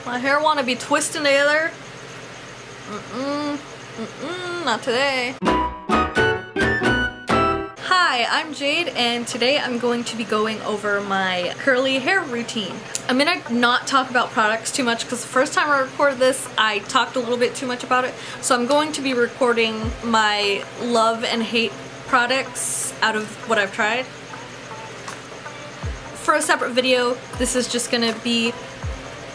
My hair want to be twisting together. Not today. Hi, I'm Jade, and today I'm going to be going over my curly hair routine. I'm gonna not talk about products too much because the first time I recorded this, I talked a little bit too much about it. So I'm going to be recording my love and hate products out of what I've tried. For a separate video, this is just gonna be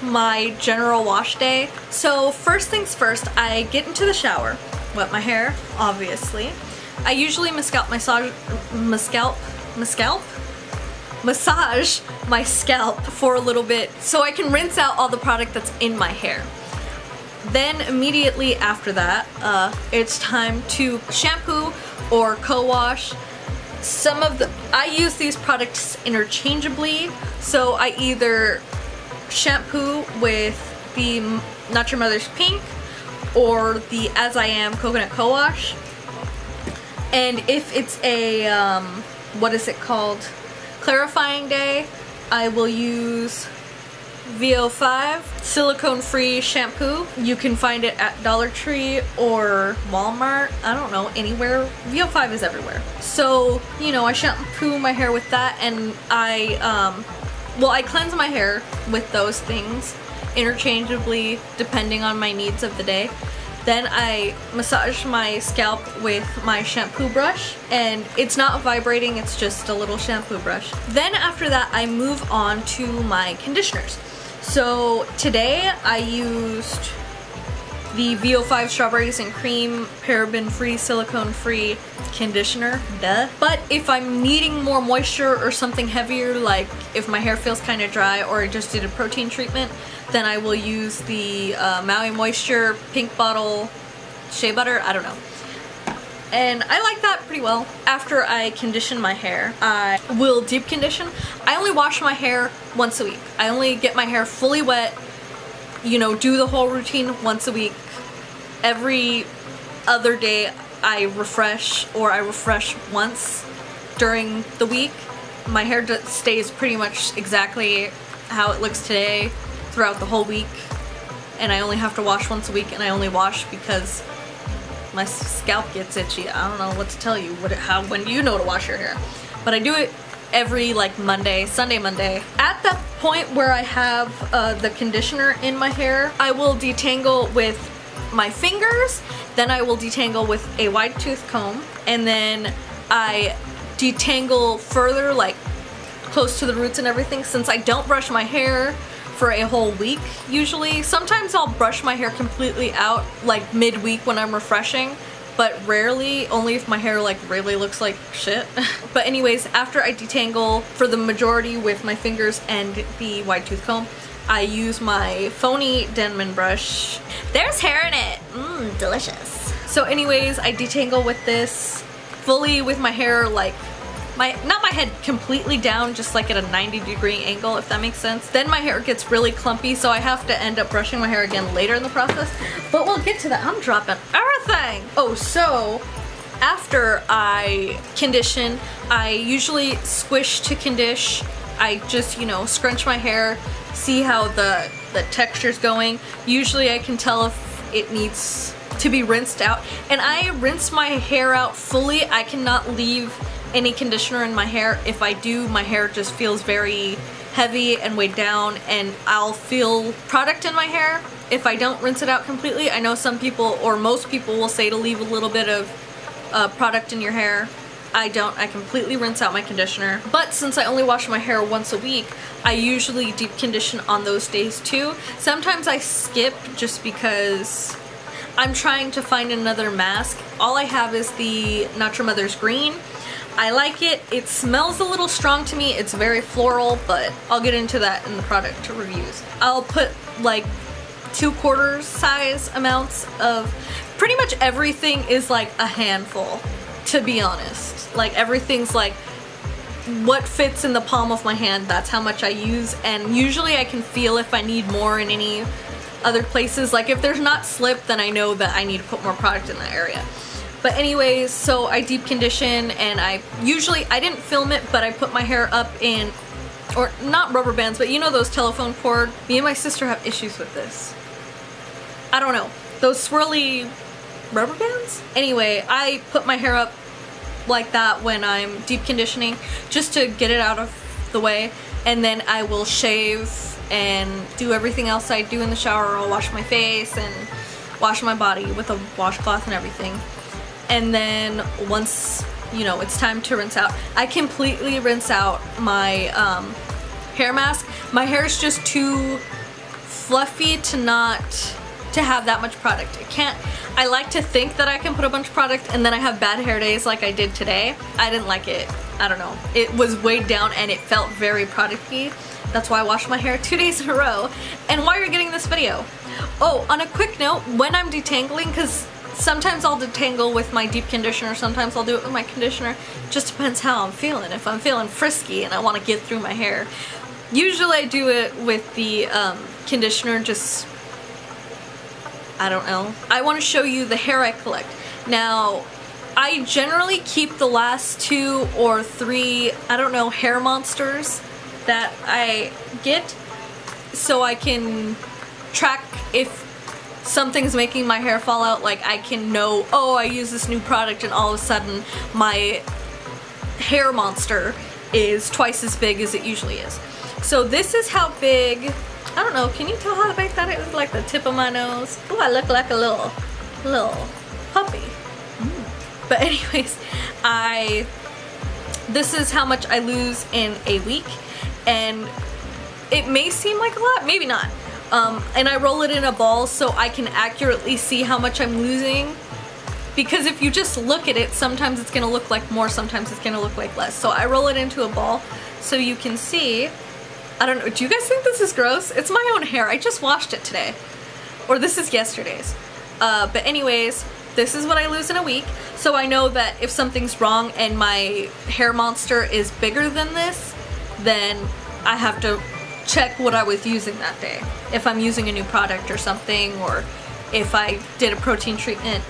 my general wash day. So first things first, I get into the shower, wet my hair, obviously. I usually massage my scalp for a little bit so I can rinse out all the product that's in my hair. Then immediately after that, it's time to shampoo or co-wash. I use these products interchangeably, so I either shampoo with the Not Your Mother's Pink or the As I Am Coconut Co-Wash. And if it's a, what is it called? Clarifying day, I will use VO5 silicone-free shampoo. You can find it at Dollar Tree or Walmart. I don't know, anywhere. VO5 is everywhere. So, you know, I shampoo my hair with that, and I cleanse my hair with those things interchangeably depending on my needs of the day. Then I massage my scalp with my shampoo brush, and it's not vibrating, it's just a little shampoo brush. Then after that, I move on to my conditioners. So today I used the VO5 Strawberries and Cream paraben-free, silicone-free conditioner, duh. But if I'm needing more moisture or something heavier, like if my hair feels kind of dry or I just did a protein treatment, then I will use the Maui Moisture Pink Bottle Shea Butter, I don't know. And I like that pretty well. After I condition my hair, I will deep condition. I only wash my hair once a week. I only get my hair fully wet, you know, do the whole routine once a week. Every other day I refresh, or I refresh once during the week. My hair stays pretty much exactly how it looks today throughout the whole week, and I only have to wash once a week, and I only wash because my scalp gets itchy. I don't know what to tell you. When do you know to wash your hair? But I do it every like Sunday, Monday. At the point where I have the conditioner in my hair, I will detangle with my fingers, then I will detangle with a wide tooth comb, and then I detangle further, like close to the roots and everything, since I don't brush my hair for a whole week usually. Sometimes I'll brush my hair completely out like midweek when I'm refreshing, but rarely, only if my hair like really looks like shit. But anyways, after I detangle for the majority with my fingers and the wide tooth comb, I use my phony Denman brush. There's hair in it. Mmm, delicious. So anyways, I detangle with this fully with my hair, like not my head completely down, just like at a 90-degree angle, if that makes sense. Then my hair gets really clumpy, so I have to end up brushing my hair again later in the process. But we'll get to that. I'm dropping everything. Oh, so after I condition, I usually squish to condition. I just, you know, scrunch my hair, see how the texture's going. Usually I can tell if it needs to be rinsed out. And I rinse my hair out fully. I cannot leave any conditioner in my hair. If I do, my hair just feels very heavy and weighed down, and I'll feel product in my hair if I don't rinse it out completely. I know some people, or most people, will say to leave a little bit of product in your hair. I don't. I completely rinse out my conditioner. But since I only wash my hair once a week, I usually deep condition on those days too. Sometimes I skip just because I'm trying to find another mask. All I have is the Not Your Mother's Green. I like it. It smells a little strong to me. It's very floral, but I'll get into that in the product reviews. I'll put like 2/4 size amounts of pretty much everything. Is like a handful, to be honest. Like everything's like what fits in the palm of my hand, that's how much I use, and usually I can feel if I need more in any other places. Like if there's not slip, then I know that I need to put more product in that area. But anyways, so I deep condition, and I didn't film it, but I put my hair up in or not rubber bands, but you know those telephone cord? Me and my sister have issues with this. I don't know. Those swirly rubber bands? Anyway, I put my hair up like that when I'm deep conditioning just to get it out of the way, and then I will shave and do everything else I do in the shower. I'll wash my face and wash my body with a washcloth and everything. And then once, you know, it's time to rinse out, I completely rinse out my hair mask. My hair is just too fluffy to have that much product. I like to think that I can put a bunch of product and then I have bad hair days like I did today. I didn't like it. I don't know. It was weighed down and it felt very product-y. That's why I washed my hair 2 days in a row. And why you're getting this video. Oh, on a quick note, when I'm detangling, because sometimes I'll detangle with my deep conditioner, sometimes I'll do it with my conditioner. Just depends how I'm feeling. If I'm feeling frisky and I want to get through my hair. Usually I do it with the conditioner, just, I don't know. I want to show you the hair I collect. Now, I generally keep the last 2 or 3, I don't know, hair monsters that I get so I can track if something's making my hair fall out. Like I can know, oh, I use this new product and all of a sudden my hair monster is twice as big as it usually is. So this is how big, I don't know, can you tell how big that is? Like the tip of my nose. Oh, I look like a little puppy. But anyways, this is how much I lose in a week, and it may seem like a lot, maybe not. And I roll it in a ball so I can accurately see how much I'm losing, because if you just look at it, sometimes it's gonna look like more, sometimes it's gonna look like less. So I roll it into a ball so you can see. I don't know, do you guys think this is gross? It's my own hair, I just washed it today. Or this is yesterday's. But anyways, this is what I lose in a week. So I know that if something's wrong and my hair monster is bigger than this, then I have to check what I was using that day. If I'm using a new product or something, or if I did a protein treatment.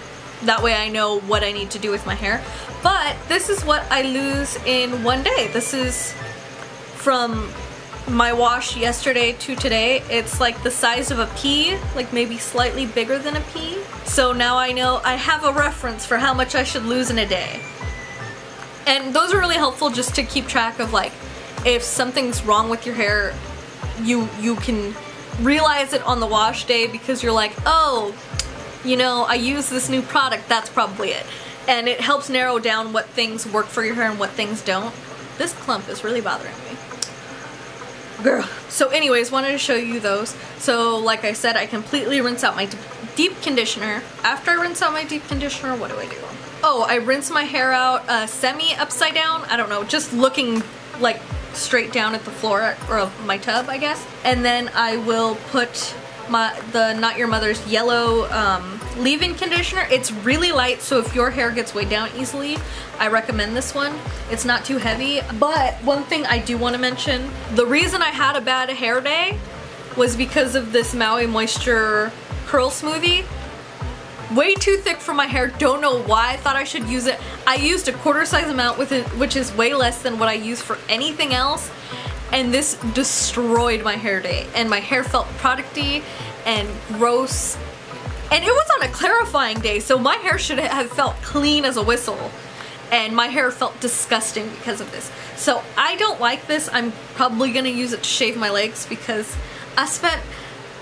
That way I know what I need to do with my hair. But this is what I lose in one day. This is from my wash yesterday to today. It's like the size of a pea, like maybe slightly bigger than a pea. So now I know, I have a reference for how much I should lose in a day. And those are really helpful just to keep track of, like, if something's wrong with your hair, you can realize it on the wash day because you're like, oh, you know, I use this new product, that's probably it. And it helps narrow down what things work for your hair and what things don't. This clump is really bothering me. Girl. So anyways, wanted to show you those. So like I said, I completely rinse out my deep conditioner. After I rinse out my deep conditioner, what do I do? Oh, I rinse my hair out semi upside down. I don't know, just looking like straight down at the floor or my tub, I guess. And then I will put the Not Your Mother's yellow leave-in conditioner. It's really light, so if your hair gets weighed down easily, I recommend this one. It's not too heavy. But one thing I do want to mention, the reason I had a bad hair day was because of this Maui Moisture curl smoothie. Way too thick for my hair. Don't know why I thought I should use it. I used a quarter size amount with it, which is way less than what I use for anything else. And this destroyed my hair day. And my hair felt producty and gross. And it was on a clarifying day, so my hair should have felt clean as a whistle. And my hair felt disgusting because of this. So I don't like this. I'm probably gonna use it to shave my legs because I spent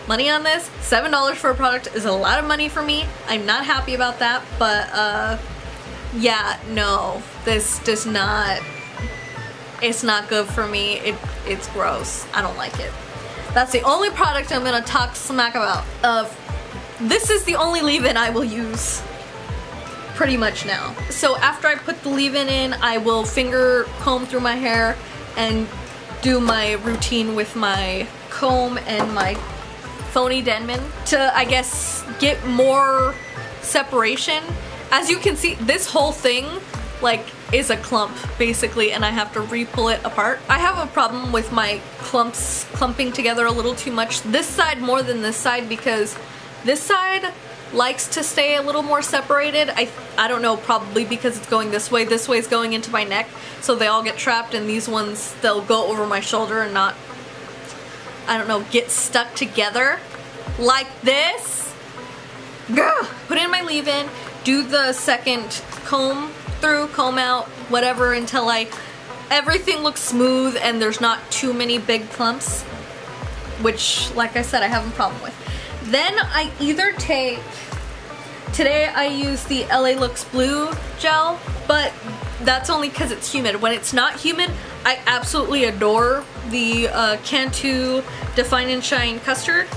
money on this. $7 for a product is a lot of money for me. I'm not happy about that, but yeah, no, this does not, it's not good for me. It's gross. I don't like it. That's the only product I'm gonna talk smack about. This is the only leave-in I will use pretty much now. So after I put the leave-in in, I will finger comb through my hair and do my routine with my comb and my phony Denman to, I guess, get more separation. As you can see, this whole thing, like, is a clump basically, and I have to re-pull it apart. I have a problem with my clumps clumping together a little too much. This side more than this side, because this side likes to stay a little more separated. I don't know, probably because it's going this way is going into my neck, so they all get trapped, and these ones, they'll go over my shoulder and not, I don't know, get stuck together like this. Gah! Put in my leave-in, do the second comb through, comb out, whatever, until everything looks smooth and there's not too many big clumps, which, like I said, I have a problem with. Then I either take, today I use the LA Looks Blue gel, but that's only because it's humid. When it's not humid, I absolutely adore the Cantu Define and Shine Custard.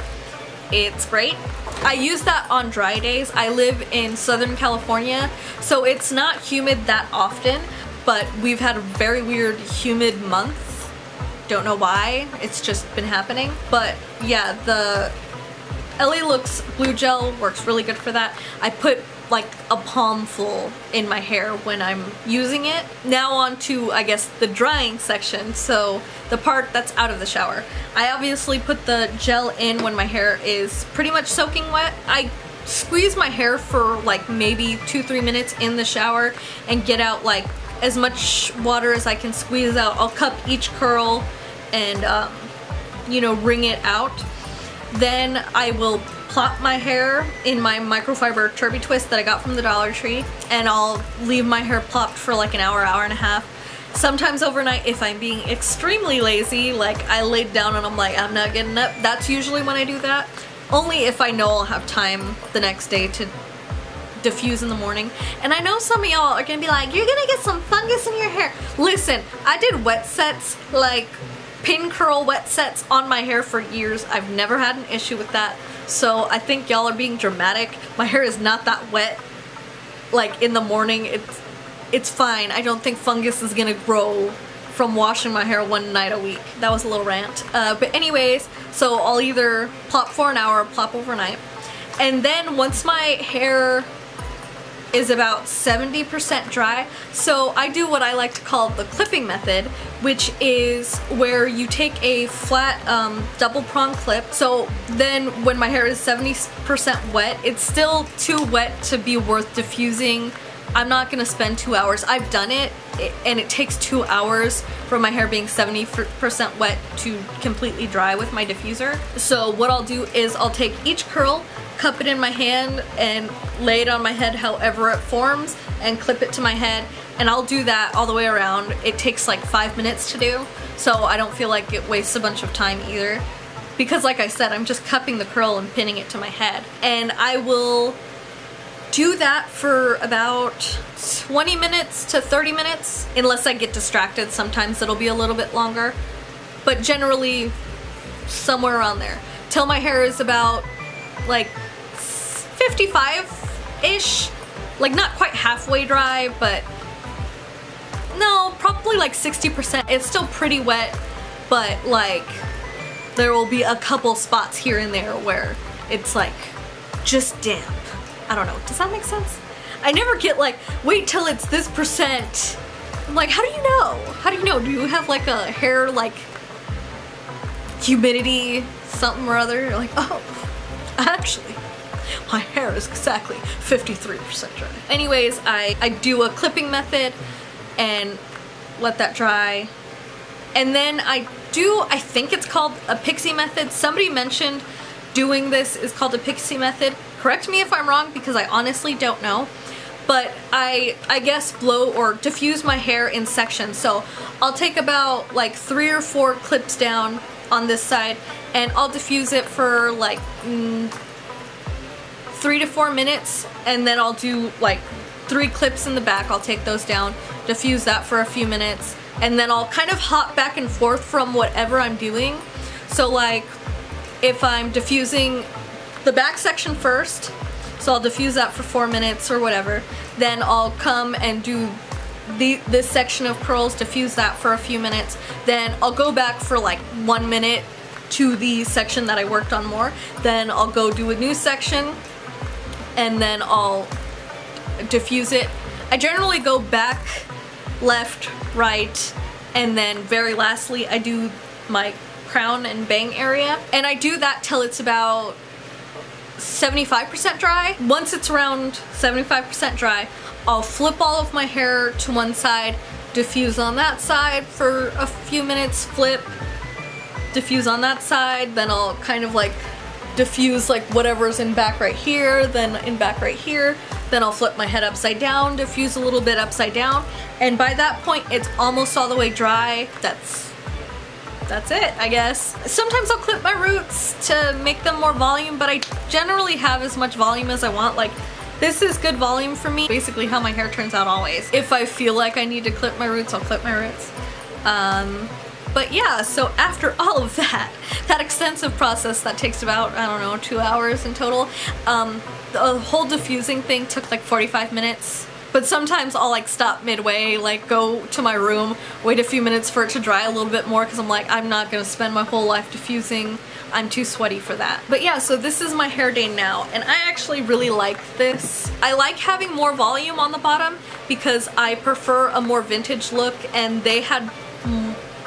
It's great. I use that on dry days. I live in Southern California, so it's not humid that often, but we've had a very weird humid month. Don't know why, it's just been happening. But yeah, the LA Looks Blue Gel works really good for that. I put like a palm full in my hair when I'm using it. Now on to, I guess, the drying section, so the part that's out of the shower. I obviously put the gel in when my hair is pretty much soaking wet. I squeeze my hair for like maybe 2-3 minutes in the shower and get out like as much water as I can squeeze out. I'll cup each curl and you know, wring it out. Then I will plop my hair in my microfiber Turby Twist that I got from the Dollar Tree, and I'll leave my hair plopped for like an hour, hour and a half. Sometimes overnight if I'm being extremely lazy, like I laid down and I'm like, I'm not getting up. That's usually when I do that. Only if I know I'll have time the next day to diffuse in the morning. And I know some of y'all are gonna be like, you're gonna get some fungus in your hair. Listen, I did wet sets, like pin curl wet sets on my hair for years. I've never had an issue with that. So I think y'all are being dramatic. My hair is not that wet. Like in the morning, it's fine. I don't think fungus is gonna grow from washing my hair one night a week. That was a little rant. But anyways, so I'll either plop for an hour or plop overnight. And then once my hair is about 70% dry, so I do what I like to call the clipping method, which is where you take a flat double prong clip. So then when my hair is 70% wet, it's still too wet to be worth diffusing. I'm not gonna spend 2 hours. I've done it, and it takes 2 hours from my hair being 70% wet to completely dry with my diffuser. So what I'll do is I'll take each curl, cup it in my hand, and lay it on my head however it forms, and clip it to my head, and I'll do that all the way around. It takes like 5 minutes to do, so I don't feel like it wastes a bunch of time either, because like I said, I'm just cupping the curl and pinning it to my head. And I will do that for about 20 minutes to 30 minutes, unless I get distracted. Sometimes it'll be a little bit longer, but generally somewhere around there, till my hair is about like 55-ish, like not quite halfway dry, but no, probably like 60%. It's still pretty wet, but like there will be a couple spots here and there where it's like just damp. I don't know, does that make sense? I never get like, wait till it's this percent. I'm like, how do you know? How do you know? Do you have like a hair like humidity something or other? You're like, oh, actually, my hair is exactly 53% dry. Anyways, I do a clipping method and let that dry. And then I think it's called a pixie method. Somebody mentioned doing this is called a pixie method. Correct me if I'm wrong, because I honestly don't know. But I guess blow or diffuse my hair in sections. So I'll take about like 3 or 4 clips down on this side, and I'll diffuse it for like 3 to 4 minutes, and then I'll do like 3 clips in the back. I'll take those down, diffuse that for a few minutes, and then I'll kind of hop back and forth from whatever I'm doing. So like if I'm diffusing the back section first, so I'll diffuse that for 4 minutes or whatever, then I'll come and do this section of curls, diffuse that for a few minutes, then I'll go back for like 1 minute to the section that I worked on more, then I'll go do a new section, and then I'll diffuse it. I generally go back, left, right, and then very lastly I do my crown and bang area, and I do that till it's about 75% dry. Once it's around 75% dry, I'll flip all of my hair to one side, diffuse on that side for a few minutes, flip, diffuse on that side, then I'll kind of like diffuse like whatever's in back right here, then in back right here, then I'll flip my head upside down, diffuse a little bit upside down, and by that point it's almost all the way dry. That's it, I guess. Sometimes I'll clip my roots to make them more volume, but I generally have as much volume as I want. Like, this is good volume for me. Basically how my hair turns out always. If I feel like I need to clip my roots, I'll clip my roots. But yeah, so after all of that extensive process that takes about, I don't know, 2 hours in total, the whole diffusing thing took like 45 minutes. But sometimes I'll like stop midway, like go to my room, wait a few minutes for it to dry a little bit more because I'm like, I'm not gonna spend my whole life diffusing. I'm too sweaty for that. But yeah, so this is my hair day now, and I actually really like this. I like having more volume on the bottom because I prefer a more vintage look, and they had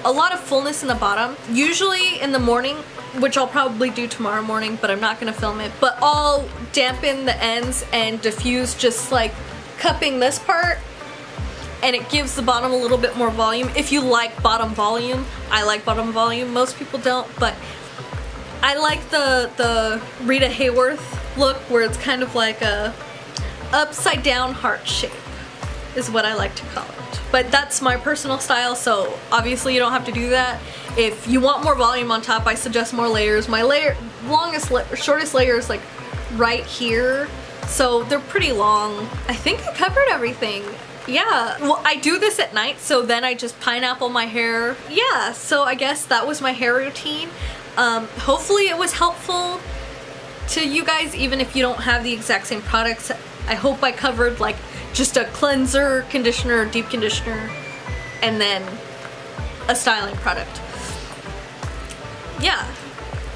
a lot of fullness in the bottom. Usually in the morning, which I'll probably do tomorrow morning, but I'm not gonna film it, but I'll dampen the ends and diffuse just like cupping this part, and it gives the bottom a little bit more volume. If you like bottom volume, I like bottom volume. Most people don't, but I like the Rita Hayworth look where it's kind of like a upside down heart shape is what I like to call it. But that's my personal style, so obviously you don't have to do that. If you want more volume on top, I suggest more layers. My shortest layer is like right here, so they're pretty long. I think I covered everything. Yeah, well, I do this at night, so then I just pineapple my hair. Yeah, so I guess that was my hair routine. Hopefully it was helpful to you guys, even if you don't have the exact same products. I hope I covered like just a cleanser, conditioner, deep conditioner, and then a styling product. Yeah,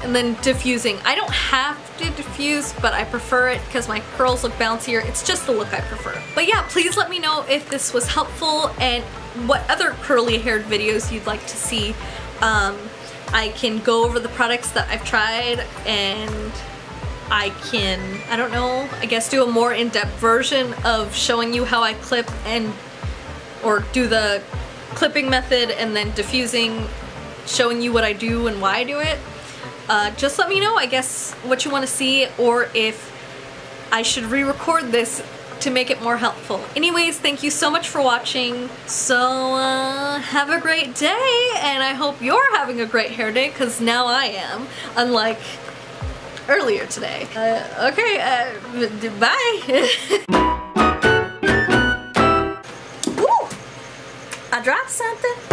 and then diffusing. I don't have to diffuse, but I prefer it because my curls look bouncier. It's just the look I prefer. But yeah, please let me know if this was helpful and what other curly haired videos you'd like to see. I can go over the products that I've tried, and I can, I don't know, I guess do a more in-depth version of showing you how I clip or do the clipping method and then diffusing, showing you what I do and why I do it. Just let me know, I guess, what you want to see, or if I should re-record this to make it more helpful. Anyways, thank you so much for watching. So, have a great day, and I hope you're having a great hair day, because now I am, unlike earlier today. Okay, bye! Ooh, I dropped something.